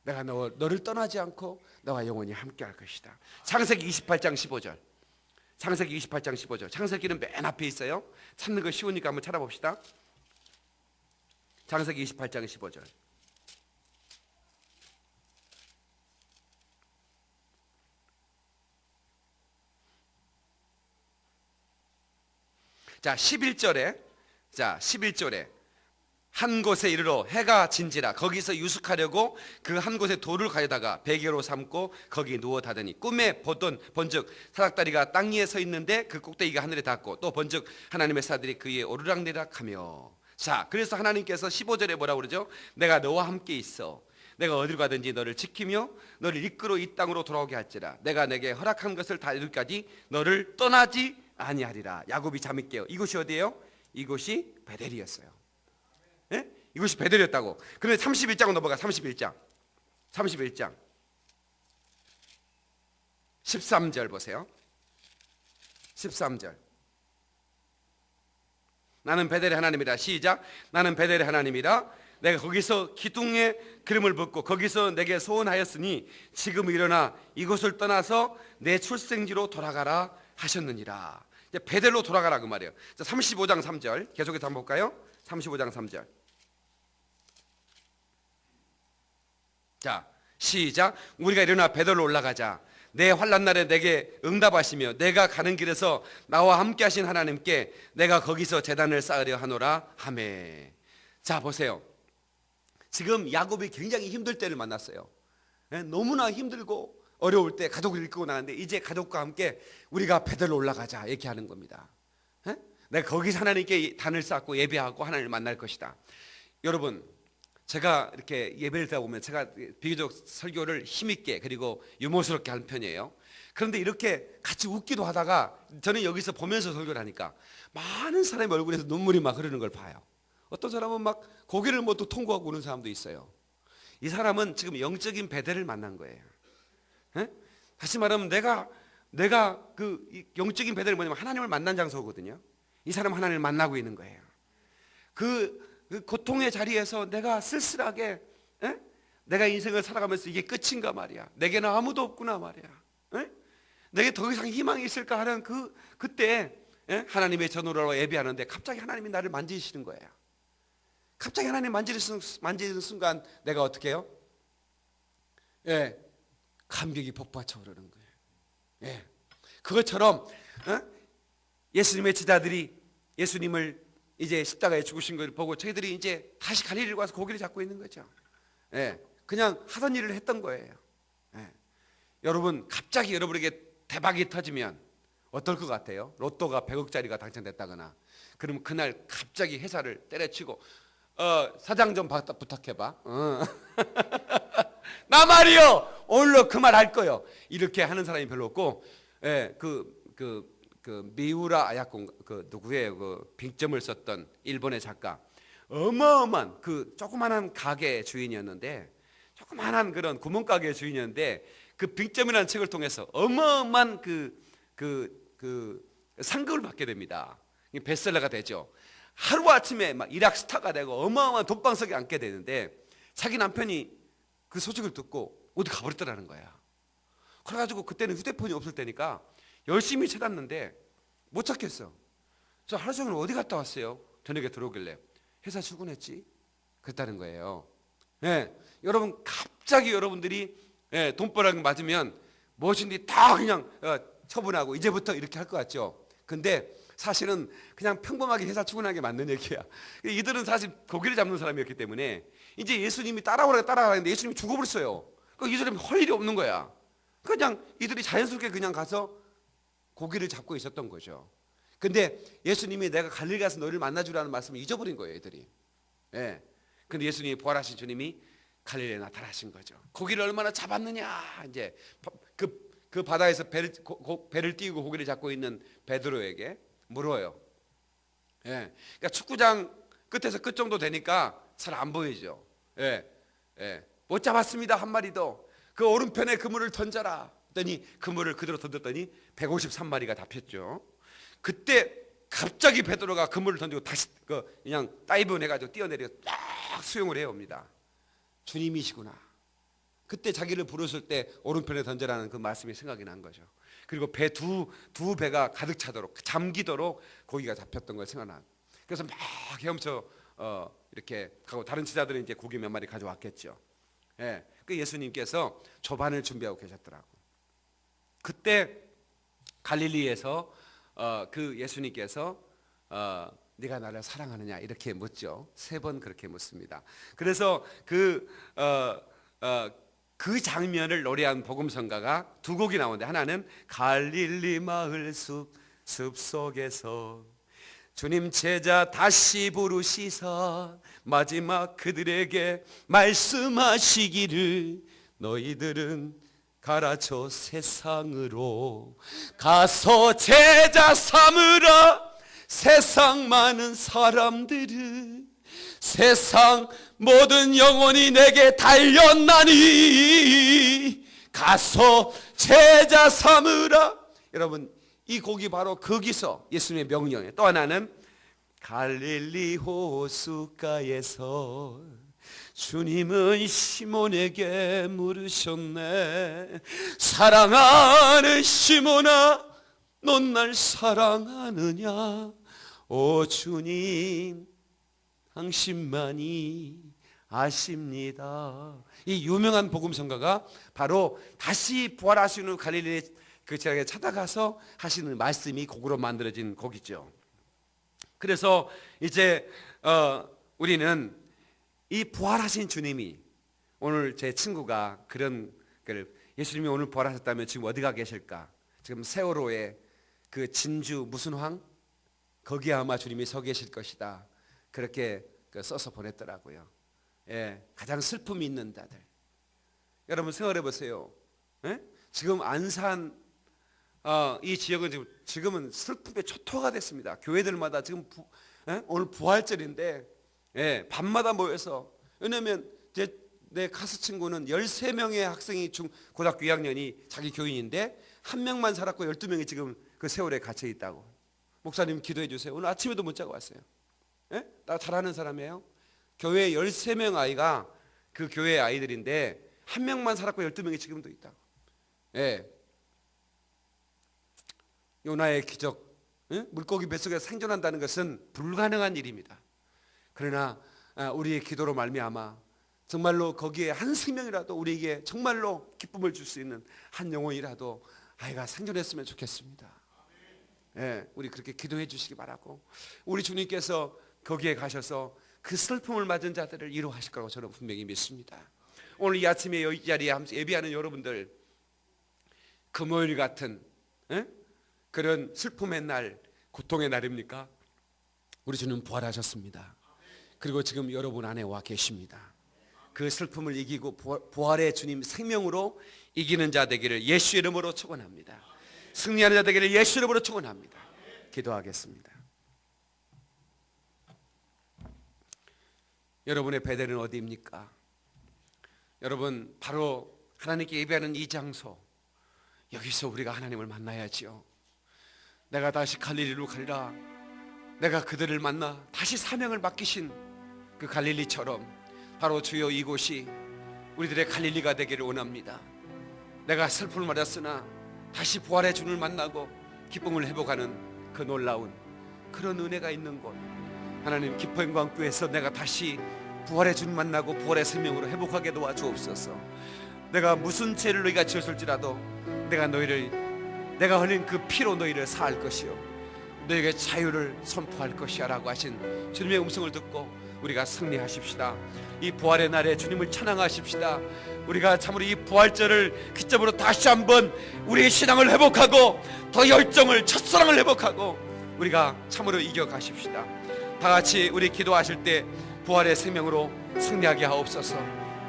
내가 너를 떠나지 않고 너와 영원히 함께 할 것이다. 창세기 28장 15절. 창세기 28장 15절. 창세기는 맨 앞에 있어요. 찾는 거 쉬우니까 한번 찾아봅시다. 창세기 28장 15절. 자, 11절에 한 곳에 이르러 해가 진지라 거기서 유숙하려고 그 한 곳에 돌을 가져다가 베개로 삼고 거기 누워 자더니 꿈에 본즉 사닥다리가 땅 위에 서 있는데 그 꼭대기가 하늘에 닿고 또 본즉 하나님의 사들이 그 위에 오르락내리락하며. 자, 그래서 하나님께서 15절에 뭐라고 그러죠? 내가 너와 함께 있어. 내가 어디로 가든지 너를 지키며 너를 이끌어 이 땅으로 돌아오게 할지라. 내가 내게 허락한 것을 다 이룰까지 너를 떠나지 아니하리라. 야곱이 잠이 깨어. 이곳이 어디예요? 이곳이 베델이었어요. 이곳이 베델이었다고. 그런데 31장으로 넘어가. 31장 13절 보세요. 13절. 나는 베델의 하나님이라. 시작. 나는 베델의 하나님이라. 내가 거기서 기둥에 기름을 붓고 거기서 내게 소원하였으니 지금 일어나 이곳을 떠나서 내 출생지로 돌아가라 하셨느니라. 이제 베델로 돌아가라 그 말이에요. 35장 3절 계속해서 한번 볼까요? 35장 3절. 자, 시작. 우리가 일어나 베델로 올라가자. 내 환난 날에 내게 응답하시며 내가 가는 길에서 나와 함께 하신 하나님께 내가 거기서 제단을 쌓으려 하노라 하매. 자, 보세요. 지금 야곱이 굉장히 힘들 때를 만났어요. 너무나 힘들고 어려울 때 가족을 이끌고 나가는데 이제 가족과 함께 우리가 베델로 올라가자 이렇게 하는 겁니다. 내가 거기서 하나님께 단을 쌓고 예배하고 하나님을 만날 것이다. 여러분, 제가 이렇게 예배를 드다 보면 제가 비교적 설교를 힘있게 그리고 유머스럽게 하는 편이에요. 그런데 이렇게 같이 웃기도 하다가 저는 여기서 보면서 설교를 하니까 많은 사람의 얼굴에서 눈물이 막 흐르는 걸 봐요. 어떤 사람은 막 고개를 못 통곡하고 우는 사람도 있어요. 이 사람은 지금 영적인 베델을 만난 거예요. 다시 말하면 내가 그 영적인 베델이 뭐냐면 하나님을 만난 장소거든요. 이 사람은 하나님을 만나고 있는 거예요. 그 고통의 자리에서 내가 쓸쓸하게 내가 인생을 살아가면서 이게 끝인가 말이야. 내게는 아무도 없구나 말이야. 내게 더 이상 희망이 있을까 하는 그때 하나님의 전우라고 예배하는데 갑자기 하나님이 나를 만지시는 거예요. 갑자기 하나님 만지는 순간 내가 어떻게 해요? 감격이 폭받쳐 오르는 거예요. 그것처럼 예수님의 제자들이 예수님을 이제 십자가에 죽으신 걸 보고 저희들이 이제 다시 갈릴리로 가서 고기를 잡고 있는 거죠. 그냥 하던 일을 했던 거예요. 여러분, 갑자기 여러분에게 대박이 터지면 어떨 것 같아요? 로또가 100억짜리가 당첨됐다거나 그러면 그날 갑자기 회사를 때려치고 사장 좀 부탁해봐. 나 말이요 오늘로 그 말 할 거요. 이렇게 하는 사람이 별로 없고, 그 미우라 아야콘 그 누구예요? 그 빅점을 썼던 일본의 작가, 어마어마한 그 조그만한 가게 주인이었는데, 조그만한 그런 구멍가게 주인이었는데 그 빅점이라는 책을 통해서 어마어마한 그 상금을 받게 됩니다. 베스트셀러가 되죠. 하루 아침에 막 일약 스타가 되고 어마어마한 돈방석에 앉게 되는데 자기 남편이 그 소식을 듣고 어디 가버렸더라는 거야. 그래가지고 그때는 휴대폰이 없을 때니까 열심히 찾았는데 못 찾겠어. 저 하루 종일 어디 갔다 왔어요? 저녁에 들어오길래 회사 출근했지? 그랬다는 거예요. 예, 여러분 갑자기 여러분들이 돈벼락이 맞으면 무엇인지 다 그냥 처분하고 이제부터 이렇게 할 것 같죠. 근데 사실은 그냥 평범하게 회사 출근하는 게 맞는 얘기야. 이들은 사실 고기를 잡는 사람이었기 때문에 이제 예수님이 따라가는데 예수님이 죽어버렸어요. 이 사람이 할 일이 없는 거야. 그냥 이들이 자연스럽게 그냥 가서 고기를 잡고 있었던 거죠. 근데 예수님이 내가 갈릴리 가서 너희를 만나주라는 말씀을 잊어버린 거예요, 애들이. 예. 근데 예수님이 부활하신 주님이 갈릴리에 나타나신 거죠. 고기를 얼마나 잡았느냐. 이제 그 바다에서 배를 띄우고 고기를 잡고 있는 베드로에게 물어요. 예. 그러니까 축구장 끝에서 끝 정도 되니까 잘 안 보이죠. 예. 예. 못 잡았습니다. 한 마리도. 그 오른편에 그물을 던져라. 했더니 그물을 그대로 던졌더니 153마리가 잡혔죠. 그때 갑자기 베드로가 그물을 던지고 다시 그냥 다이브 해가지고 뛰어내려 딱 수영을 해옵니다. 주님이시구나. 그때 자기를 부르실 때 오른편에 던져라는 그 말씀이 생각이 난 거죠. 그리고 두 배가 가득 차도록 잠기도록 고기가 잡혔던 걸 생각나. 그래서 막 헤엄쳐 이렇게 가고 다른 지자들은 이제 고기 몇 마리 가져왔겠죠. 예, 그 예수님께서 조반을 준비하고 계셨더라고. 그때 갈릴리에서 그 예수님께서 네가 나를 사랑하느냐 이렇게 묻죠. 3번 그렇게 묻습니다. 그래서 그 장면을 노래한 복음성가가 2곡이 나오는데 하나는 갈릴리 마을 숲속에서 주님 제자 다시 부르시사 마지막 그들에게 말씀하시기를 너희들은 가라저 세상으로 가서 제자 삼으라 세상 많은 사람들은 세상 모든 영혼이 내게 달렸나니 가서 제자 삼으라. 여러분 이 곡이 바로 거기서 예수님의 명령이에요. 또 하나는 갈릴리 호숫가에서 주님은 시몬에게 물으셨네 사랑하는 시몬아 넌 날 사랑하느냐 오 주님 당신만이 아십니다. 이 유명한 복음성가가 바로 다시 부활하시는 갈릴리 그 지역에 찾아가서 하시는 말씀이 곡으로 만들어진 곡이죠. 그래서 이제 우리는 이 부활하신 주님이 오늘 제 친구가 그런 예수님이 오늘 부활하셨다면 지금 어디가 계실까? 지금 세월호에 그 진주 무슨 황? 거기에 아마 주님이 서 계실 것이다. 그렇게 써서 보냈더라고요. 예, 가장 슬픔이 있는 자들. 여러분 생각해 보세요. 예? 지금 안산 이 지역은 지금은 슬픔의 초토화가 됐습니다. 교회들마다 지금 오늘 부활절인데 밤마다 모여서 왜냐하면 내 카스 친구는 13명의 학생이 고등학교 2학년이 자기 교인인데 한 명만 살았고 12명이 지금 그 세월에 갇혀 있다고. 목사님 기도해 주세요. 오늘 아침에도 문자가 왔어요. 나 잘하는 사람이에요. 교회 13명 아이가 그 교회 아이들인데 한 명만 살았고 12명이 지금도 있다고. 요나의 기적, 물고기 뱃속에 생존한다는 것은 불가능한 일입니다. 그러나 우리의 기도로 말미암아 정말로 거기에 한 생명이라도 우리에게 정말로 기쁨을 줄 수 있는 한 영혼이라도 아이가 생존했으면 좋겠습니다. 우리 그렇게 기도해 주시기 바라고 우리 주님께서 거기에 가셔서 그 슬픔을 맞은 자들을 위로하실 거라고 저는 분명히 믿습니다. 오늘 이 아침에 이 자리에 예배하는 여러분들 금요일 같은 그런 슬픔의 날, 고통의 날입니까? 우리 주님 부활하셨습니다. 그리고 지금 여러분 안에 와 계십니다. 그 슬픔을 이기고 부활의 주님 생명으로 이기는 자 되기를 예수 이름으로 축원합니다. 승리하는 자 되기를 예수 이름으로 축원합니다. 기도하겠습니다. 여러분의 베델은 어디입니까? 여러분 바로 하나님께 예배하는 이 장소, 여기서 우리가 하나님을 만나야지요. 내가 다시 갈릴리로 가리라. 내가 그들을 만나 다시 사명을 맡기신 그 갈릴리처럼 바로 주여 이곳이 우리들의 갈릴리가 되기를 원합니다. 내가 슬픔을 맞았으나 다시 부활의 주를 만나고 기쁨을 회복하는 그 놀라운 그런 은혜가 있는 곳, 하나님 기뻐영광교회에서 내가 다시 부활의 주를 만나고 부활의 생명으로 회복하게 도와주옵소서. 내가 무슨 죄를 너희가 지었을지라도 내가 흘린 그 피로 너희를 사할 것이요 너희에게 자유를 선포할 것이야 라고 하신 주님의 음성을 듣고 우리가 승리하십시다. 이 부활의 날에 주님을 찬양하십시다. 우리가 참으로 이 부활절을 기점으로 다시 한번 우리의 신앙을 회복하고 더 열정을, 첫사랑을 회복하고 우리가 참으로 이겨가십시다. 다같이 우리 기도하실 때 부활의 생명으로 승리하게 하옵소서.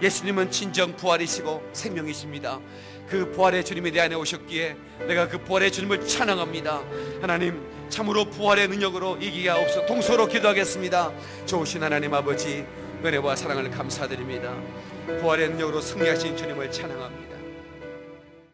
예수님은 진정 부활이시고 생명이십니다. 그 부활의 주님이 내 안에 오셨기에 내가 그 부활의 주님을 찬양합니다. 하나님 참으로 부활의 능력으로 이기게 하옵소서. 동서로 기도하겠습니다. 좋으신 하나님 아버지, 은혜와 사랑을 감사드립니다. 부활의 능력으로 승리하신 주님을 찬양합니다.